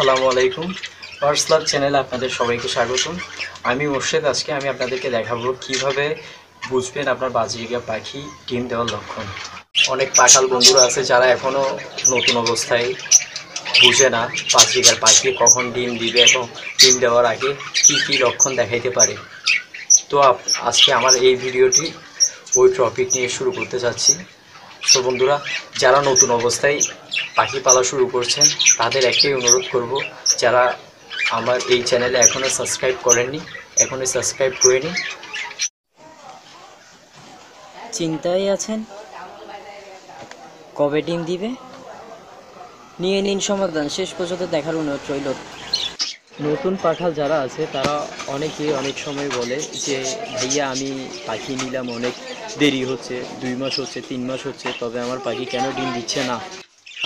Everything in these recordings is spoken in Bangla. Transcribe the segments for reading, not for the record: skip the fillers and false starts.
আসসালামু আলাইকুম। বার্ডস লাভ চ্যানেলে আপনাদের সবাইকে স্বাগতম। আমি মোর্শেদ। আজকে আমি আপনাদেরকে দেখাবো কিভাবে বুঝবেন আপনার বাজরিকা পাখি ডিম দেওয়ার লক্ষণ। অনেক পাখাল বন্ধুরা আছে যারা এখনও নতুন অবস্থায় বুঝে না বাজরিকার পাখি কখন ডিম দিবে এবং ডিম দেওয়ার আগে কি কি লক্ষণ দেখাইতে পারে। তো আজকে আমার এই ভিডিওটি ওই টপিক নিয়ে শুরু করতে যাচ্ছি। তো বন্ধুরা, যারা নতুন অবস্থায় পাখি পালা শুরু করছেন তাদের একটাই অনুরোধ করব, যারা আমার এই চ্যানেলে এখনও সাবস্ক্রাইব করেননি এখনই সাবস্ক্রাইব করে নিন। চিন্তায় আছেন কবে ডিম দিবে? নিয়ে নিন সমাধান। শেষ পর্যন্ত দেখার অনুরোধ রইল। নতুন পাঠাল যারা আছে তারা অনেকেই অনেক সময় বলে যে ভাইয়া আমি পাখি নিলাম, অনেক দেরি হচ্ছে, 2 মাস হচ্ছে, 3 মাস হচ্ছে, তবে আমার পাখি কেন ডিম দিচ্ছে না।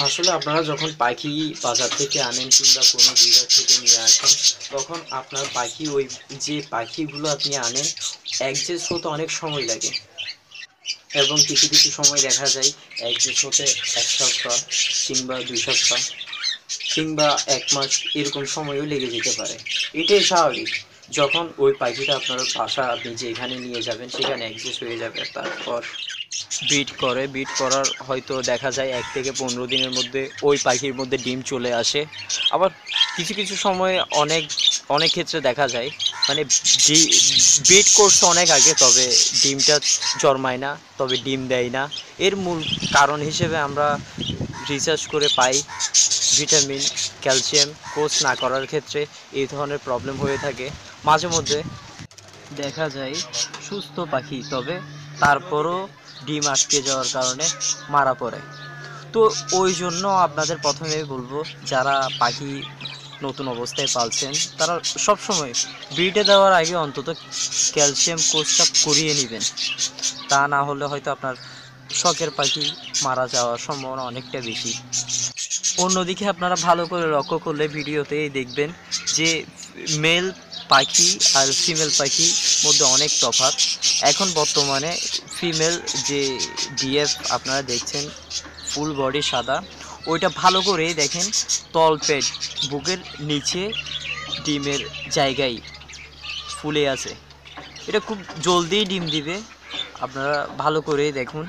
আসলে আপনারা যখন পাখি বাজার থেকে আনেন কিংবা কোনো ব্রিডার থেকে নিয়ে আসেন, তখন আপনার পাখি ওই যে পাখিগুলো আপনি আনেন অ্যাডজাস্ট হতে অনেক সময় লাগে এবং কিছু কিছু সময় দেখা যায় অ্যাডজাস্ট হতে 1 সপ্তাহ কিংবা 2 সপ্তাহ কিংবা 1 মাস এরকম সময়ও লেগে যেতে পারে। এটাই স্বাভাবিক। যখন ওই পাখিটা আপনার বাসা আপনি যেখানে নিয়ে যাবেন সেখানে অ্যাডজাস্ট হয়ে যাবে, তারপর বিট করার হয়তো দেখা যায় 1 থেকে 15 দিনের মধ্যে ওই পাখির মধ্যে ডিম চলে আসে। আবার কিছু কিছু সময় অনেক ক্ষেত্রে দেখা যায় মানে বিট করছে অনেক আগে, তবে ডিমটা জন্মায় না, তবে ডিম দেয় না। এর মূল কারণ হিসেবে আমরা রিসার্চ করে পাই ভিটামিন, ক্যালসিয়াম কোর্স না করার ক্ষেত্রে এই ধরনের প্রবলেম হয়ে থাকে। মাঝে মধ্যে দেখা যায় সুস্থ পাখি, তবে তারপরও ডিম আটকে যাওয়ার কারণে মারা পড়ে। তো ওই জন্য আপনাদের প্রথমে বলবো, যারা পাখি নতুন অবস্থায় পালছেন তারা সবসময় ব্রিডে দেওয়ার আগে অন্তত ক্যালসিয়াম কোর্সটা করিয়ে নেবেন। তা না হলে হয়তো আপনার শখের পাখি মারা যাওয়ার সম্ভাবনা অনেকটা বেশি। অন্যদিকে আপনারা ভালো করে লক্ষ্য করলে ভিডিওতেই দেখবেন যে মেল পাখি আর ফিমেল পাখির মধ্যে অনেক তফাৎ। এখন বর্তমানে ফিমেল যে ডিএফ আপনারা দেখছেন ফুল বডি সাদা, ওইটা ভালো করে দেখেন তলপেট বুকের নিচে ডিমের জায়গায় ফুলে আছে। এটা খুব জলদি ডিম দিবে, আপনারা ভালো করে দেখুন।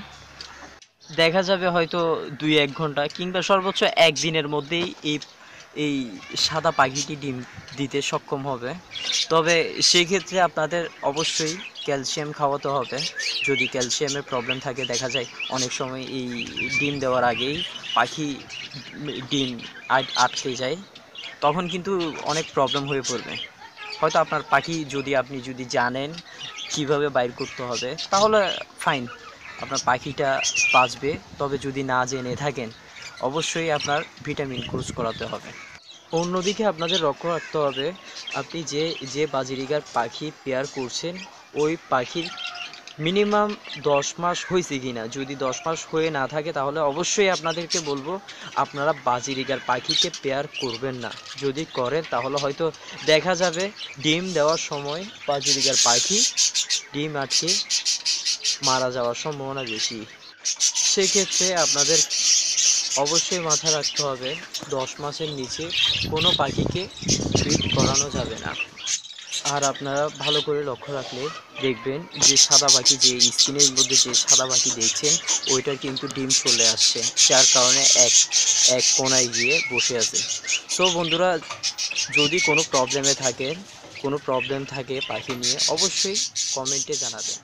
দেখা যাবে হয়তো 2-1 ঘন্টা কিংবা সর্বোচ্চ 1 দিনের মধ্যেই এই সাদা পাখিটি ডিম দিতে সক্ষম হবে। তবে সেক্ষেত্রে আপনাদের অবশ্যই ক্যালসিয়াম খাওয়াতে হবে। যদি ক্যালসিয়ামের প্রবলেম থাকে, দেখা যায় অনেক সময় এই ডিম দেওয়ার আগেই পাখি ডিম আটকে যায়, তখন কিন্তু অনেক প্রবলেম হয়ে পড়বে। হয়তো আপনার পাখি আপনি যদি জানেন কিভাবে বাইর করতে হবে তাহলে ফাইন, আপনার পাখিটা বাঁচবে। তবে যদি না জেনে থাকেন, অবশ্যই আপনার ভিটামিন কোর্স করাতে হবে। অন্যদিকে আপনাদের লক্ষ্য রাখতে হবে, আপনি যে বাজিরিগার পাখি পেয়ার করছেন ওই পাখির মিনিমাম 10 মাস হয়েছে কি না। যদি 10 মাস হয়ে না থাকে তাহলে অবশ্যই আপনাদেরকে বলবো আপনারা বাজিরিগার পাখিকে পেয়ার করবেন না। যদি করেন তাহলে হয়তো দেখা যাবে ডিম দেওয়ার সময় বাজিরিগার পাখি ডিম আটকে মারা যাওয়ার সম্ভাবনা বেশি। সেক্ষেত্রে আপনাদের অবশ্যই মাথায় রাখতে হবে 10 মাসের নিচে কোনো পাখিকে ব্রিড করানো যাবে না। আর আপনারা ভালো করে লক্ষ্য রাখলে দেখবেন যে সাদা পাখি, যে স্ক্রিনের মধ্যে যে সাদা পাখি দেখছেন ওইটার কিন্তু ডিম চলে আসছে, যার কারণে এক কোনায় গিয়ে বসে আছে। সো বন্ধুরা, যদি কোনো প্রবলেম থাকে পাখি নিয়ে, অবশ্যই কমেন্টে জানাবেন।